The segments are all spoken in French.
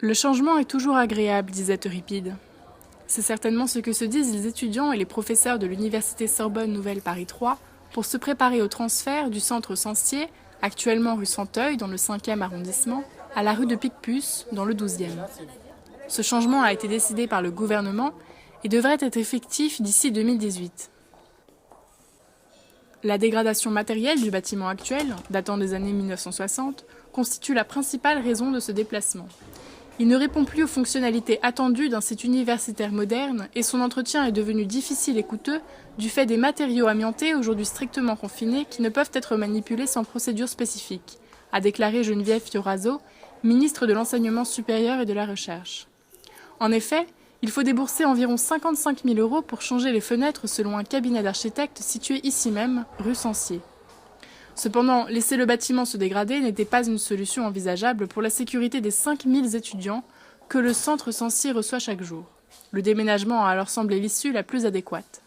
Le changement est toujours agréable, disait Euripide. C'est certainement ce que se disent les étudiants et les professeurs de l'université Sorbonne Nouvelle Paris 3 pour se préparer au transfert du centre Censier, actuellement rue Santeuil dans le 5e arrondissement, à la rue de Picpus dans le 12e. Ce changement a été décidé par le gouvernement et devrait être effectif d'ici 2018. La dégradation matérielle du bâtiment actuel, datant des années 1960, constitue la principale raison de ce déplacement. Il ne répond plus aux fonctionnalités attendues d'un site universitaire moderne et son entretien est devenu difficile et coûteux du fait des matériaux amiantés aujourd'hui strictement confinés qui ne peuvent être manipulés sans procédure spécifique, a déclaré Geneviève Fioraso, ministre de l'Enseignement supérieur et de la Recherche. En effet, il faut débourser environ 55 000 € pour changer les fenêtres selon un cabinet d'architectes situé ici même, rue Censier. Cependant, laisser le bâtiment se dégrader n'était pas une solution envisageable pour la sécurité des 5 000 étudiants que le centre Censier reçoit chaque jour. Le déménagement a alors semblé l'issue la plus adéquate.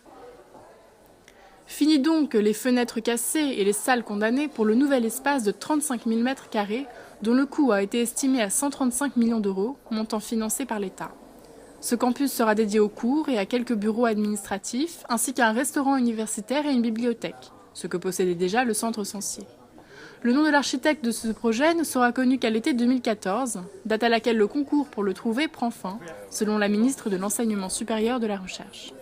Fini donc les fenêtres cassées et les salles condamnées pour le nouvel espace de 35 000 m², dont le coût a été estimé à 135 millions €, montant financé par l'État. Ce campus sera dédié aux cours et à quelques bureaux administratifs, ainsi qu'à un restaurant universitaire et une bibliothèque, ce que possédait déjà le centre Censier. Le nom de l'architecte de ce projet ne sera connu qu'à l'été 2014, date à laquelle le concours pour le trouver prend fin, selon la ministre de l'Enseignement supérieur de la Recherche.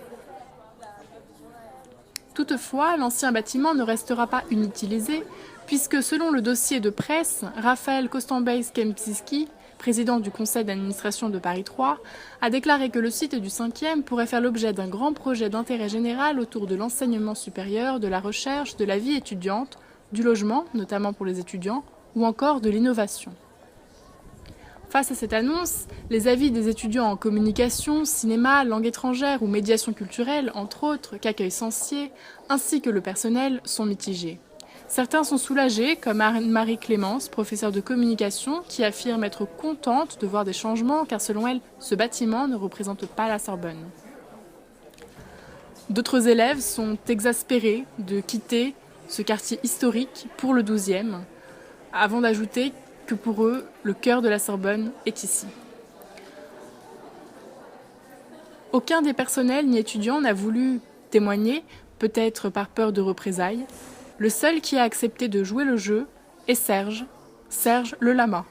Toutefois, l'ancien bâtiment ne restera pas inutilisé, puisque selon le dossier de presse, Raphaël Kostanbeis-Kempinski, président du conseil d'administration de Paris 3, a déclaré que le site du 5e pourrait faire l'objet d'un grand projet d'intérêt général autour de l'enseignement supérieur, de la recherche, de la vie étudiante, du logement, notamment pour les étudiants, ou encore de l'innovation. Face à cette annonce, les avis des étudiants en communication, cinéma, langue étrangère ou médiation culturelle, entre autres, qu'accueille Censier, ainsi que le personnel, sont mitigés. Certains sont soulagés, comme Anne-Marie Clémence, professeure de communication, qui affirme être contente de voir des changements, car selon elle, ce bâtiment ne représente pas la Sorbonne. D'autres élèves sont exaspérés de quitter ce quartier historique pour le 12e, avant d'ajouter que pour eux, le cœur de la Sorbonne est ici. Aucun des personnels ni étudiants n'a voulu témoigner, peut-être par peur de représailles. Le seul qui a accepté de jouer le jeu est Serge le lama.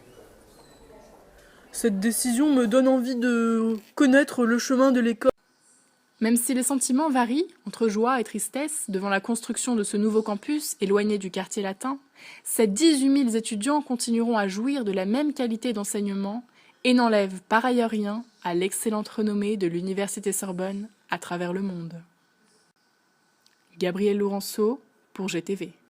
Cette décision me donne envie de connaître le chemin de l'école. Même si les sentiments varient entre joie et tristesse devant la construction de ce nouveau campus éloigné du quartier latin, ces 18 000 étudiants continueront à jouir de la même qualité d'enseignement et n'enlèvent par ailleurs rien à l'excellente renommée de l'université Sorbonne à travers le monde. Gabrielle Laurenceau pour GTV.